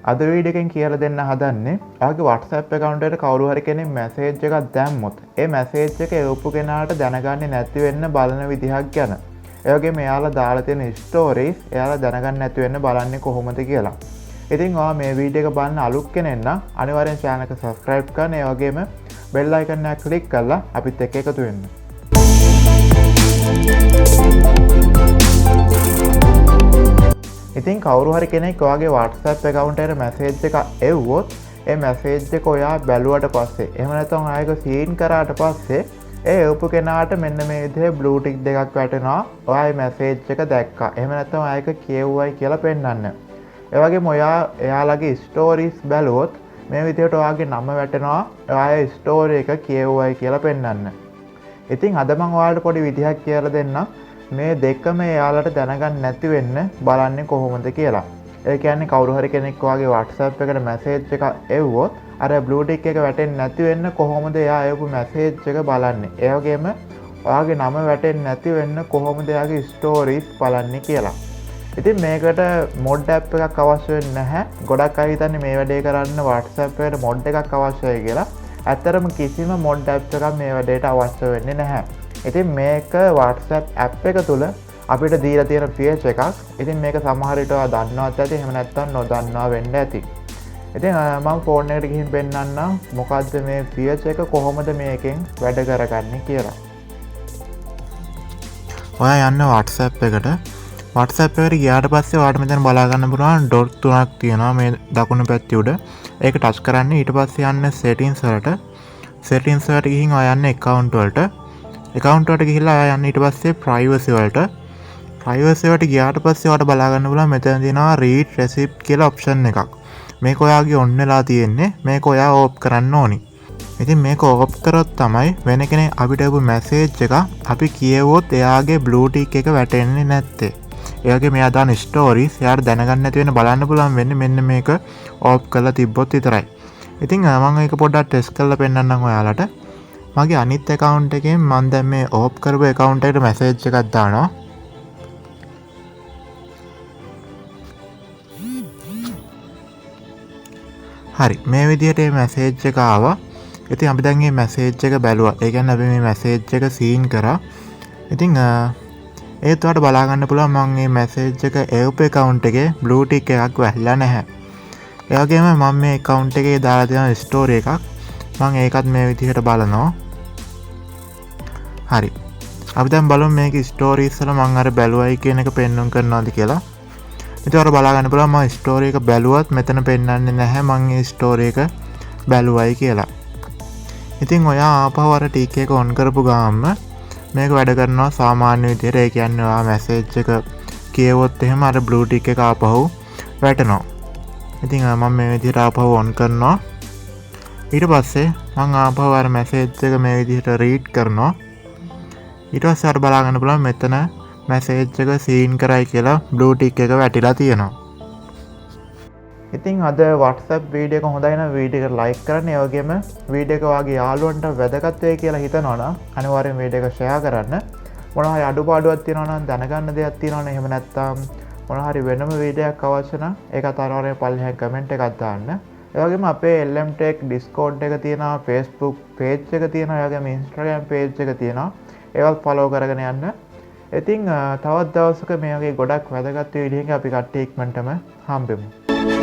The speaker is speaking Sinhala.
අද වීඩියෝ එකෙන් කියලා දෙන්න හදන්නේ ඔයාගේ WhatsApp account එකට කවුරු හරි කෙනෙක් message එකක් දැම්මොත් ඒ message එක එවපු කෙනාට දැනගන්නේ නැති වෙන්න බලන විදිහක් ගැන. ඒ වගේම එයාලා දාලා තියෙන stories එයාලා දැනගන්න නැති වෙන්න බලන්නේ කොහොමද කියලා. ඉතින් ඔයා මේ වීඩියෝ එක බලන්න අලුත් කෙනෙක් නම් අනිවාර්යෙන් channel එක subscribe කරන්න. ඒ වගේම bell icon එක click කරලා අපිත් එක්ක එකතු වෙන්න. ඉතින් කවුරු හරි කෙනෙක් ඔයාගේ WhatsApp account එකට message එකක් එව්වොත් ඒ message එක ඔයා බැලුවට පස්සේ එහෙම නැත්නම් ආයෙක සීන් කරාට පස්සේ ඒ එවපු කෙනාට මෙන්න මේ විදිහේ blue tick දෙකක් වැටෙනවා. ඔයා මේ message එක දැක්කා. එහෙම නැත්නම් ආයෙක කියවුවයි කියලා පෙන්නන්න. ඒ වගේම ඔයා එයාලගේ stories බැලුවොත් මේ විදිහට ඔයාගේ නම වැටෙනවා. ඔයාගේ story එක කියවුවයි කියලා පෙන්නන්න. ඉතින් අද මම ඔයාලට පොඩි විදිහක් කියලා දෙන්නම්. මේ දෙකම එයාලට දැනගන්න නැති වෙන්න බලන්නේ කොහොමද කියලා. ඒ කියන්නේ කවුරු හරි කෙනෙක් ඔයාගේ WhatsApp එකට message එකක් එව්වොත් අර blue tick එක වැටෙන්නේ නැති වෙන්න කොහොමද එයා එවපු message එක බලන්නේ. ඒ වගේම ඔයාගේ නම වැටෙන්නේ නැති වෙන්න කොහොමද එයාගේ stories බලන්නේ කියලා. ඉතින් මේකට mod app එකක් අවශ්‍ය වෙන්නේ නැහැ. ගොඩක් අය හිතන්නේ මේ වැඩේ කරන්න WhatsApp එකට mod එකක් අවශ්‍යයි කියලා. ඇත්තරම කිසිම mod app එකක් මේ වැඩේට අවශ්‍ය වෙන්නේ නැහැ. ඉතින් මේක WhatsApp app එක තුල අපිට දීලා තියෙන feature එකක්. ඉතින් මේක සමහර විට ඔයා දන්නවත් ඇති, එහෙම නැත්නම් නොදන්නවා වෙන්න ඇති. ඉතින් මම ෆෝන් එකට ගිහින් පෙන්නන්නම් මොකද්ද මේ feature එක කොහොමද මේකෙන් වැඩ කරගන්නේ කියලා. ඔයා යන්න WhatsApp එකට. WhatsApp එකට ගියාට පස්සේ ඔයාට මෙතන බලා ගන්න පුළුවන් ඩොට් තුනක් තියෙනවා මේ දකුණු පැත්තේ උඩ. ඒක ටච් කරන්න. ඊට පස්සේ යන්න settings වලට. settings වලට ගිහින් ඔයා යන්න account වලට. account වලට ගිහිල්ලා යන්න ඊට පස්සේ privacy වලට. privacy වලට ගියාට පස්සේ ඔයාලට බලා ගන්න පුළුවන් මෙතන තියෙනවා read receipt කියලා option එකක්. මේක ඔයාගේ on වෙලා තියෙන්නේ. මේක ඔයා off කරන්න ඕනි. ඉතින් මේක off කරොත් තමයි වෙන කෙනෙක් අපිට ආපු message එක අපි කියවුවොත් එයාගේ blue tick එක වැටෙන්නේ නැත්තේ. ඒ වගේ මෙයා දාන stories එයාට දැනගන්න නැති වෙන බලන්න පුළුවන් වෙන්නේ මෙන්න මේක off කරලා තිබ්බොත් විතරයි. ඉතින් මම ඒක පොඩ්ඩක් test කරලා පෙන්නන්නම් ඔයාලට. මගේ අනිත් account එකෙන් මම දැන් මේ off කරපු account එකට message එකක් දානවා. හරි, මේ විදිහට මේ message එක ආවා. ඉතින් අපි දැන් මේ message එක බැලුවා. ඒ කියන්නේ අපි මේ message එක සීන් කරා. ඉතින් ඒත් ඔයාලට බලා ගන්න පුළුවන් මම මේ message එක එවපු account එකේ blue tick එකක් වැහිලා නැහැ. ඒ වගේම මම මේ account එකේ දාලා තියෙන story එකක් මම ඒකත් මේ විදිහට බලනවා. හරි. අපි දැන් බලමු මේක stories වල මම අර බැලුවයි කියන එක පෙන්වන්න කරනවාද කියලා. ඉතින් ඔයාලට බලා ගන්න පුළුවන් මම story එක බැලුවත් මෙතන පෙන්වන්නේ නැහැ මම මේ story එක බැලුවයි කියලා. ඉතින් ඔයා ආපහු අර tick එක on කරපු ගාම මේක වැඩ කරනවා සාමාන්‍ය විදිහට. ඒ කියන්නේ ඔයා message එක කියවුවොත් එහෙම අර blue tick එක ආපහු වැටෙනවා. ඉතින් මම මේ විදිහට ආපහු on කරනවා. ඊට පස්සේ මම ආපහු අර message එක මේ විදිහට read කරනවා. ඊට පස්සේ අර බලා ගන්න පුළුවන් මෙතන message එක සීන් කරයි කියලා blue tick එක වැටිලා තියෙනවා. ඉතින් අද WhatsApp වීඩියෝ එක හොඳයි නම් වීඩියෝ එක like කරන්න. ඒ වගේම වීඩියෝ එක ඔයාගේ යාළුවන්ට වැදගත් වෙයි කියලා හිතනවා නම් අනිවාර්යෙන් වීඩියෝ එක share කරන්න. මොනවා හරි අඩුපාඩුවක් තියෙනවා නම් දැනගන්න දෙයක් තියෙනවා නම් එහෙම නැත්නම් මොනවා හරි වෙනම වීඩියෝ එකක් අවශ්‍ය නම් ඒකත් අනිවාර්යෙන් පල්ලෙහාන් comment එකක් දාන්න. ඒ වගේම අපේ LM Tech Discord එක තියෙනවා, Facebook page එක තියෙනවා, ඒ වගේම Instagram page එක තියෙනවා. ඒවත් follow කරගෙන යන්න. ඉතින් තවත් දවසක මේ වගේ ගොඩක් වැදගත් වීඩියෝ එකක් අපි කට්ටිය ඉක්මනටම හම්බෙමු.